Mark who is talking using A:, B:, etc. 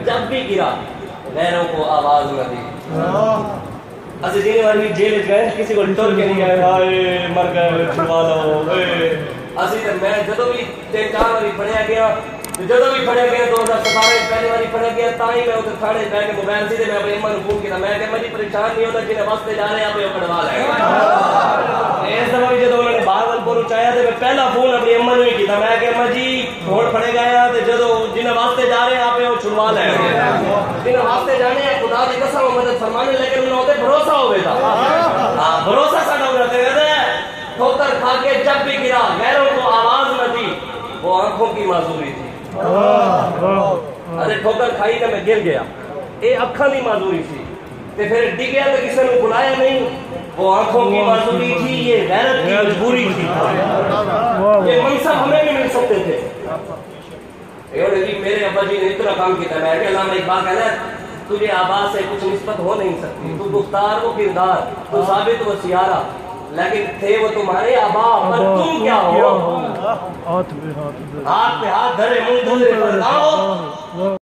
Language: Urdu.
A: جب بھی گرا غیروں کو آواز نہ دی. اسی جینے والی جیل گئے کسی کو ٹور کے نہیں گئے ہائے مر گئے چھڑوا لو. اسی تے میں جدو بھی 3-4 باری پڑھیا گیا جدو بھی پڑھیا گیا 2017 پہلی باری پڑھیا گیا تاں ہی میں ادھر کھانے بیٹھ کے موبائل سی تے میں اپنی اماں نوں فون کیتا میں کہ مجھے پریشان نہیں ہوتا جنہیں واسطے جا رہے آپ یہ کڑوا لیں. اس دفعہ بھی جدو انہوں نے بہاولپور چاہیا تے میں پہلا فون اپنی اماں نوں ہی کیتا میں کہ اماں جی ووٹ پڑے گیا تے جدو جنہیں واسطے جا رہے آپ یہ چھڑوا لیں جنہیں واسطے جانے ہیں خدا دی قسم مدد فرمانے لیکن انہوں نے بھروسہ ہوئے تھا. بھروسہ ساڈا ہونا چاہیے. ٹھوکر کھا کے جب بھی گرا غیروں کو آواز نہ دی وہ آنکھوں کی معذوری تھی. ارے ٹھوکر کھائی تے میں گر گیا یہ اکھاں دی معذوری تھی تے پھر ڈگیا تو کسی نے بلایا نہیں وہ آنکھوں کی معذوری تھی یہ غیرت کی مجبوری تھی. یہ منصب ہمیں بھی مل سکتے تھے. میرے ابا جی نے اتنا کام کیا میں کہ علامہ اقبال کہنا تجھے آبا سے کچھ نسبت ہو نہیں سکتی تو گفتار وہ کردار تو ثابت وہ سیارہ لیکن تھے وہ تمہارے آبا پر تم کیا ہو. ہاتھ پہ ہاتھ دھرے منہ دھرے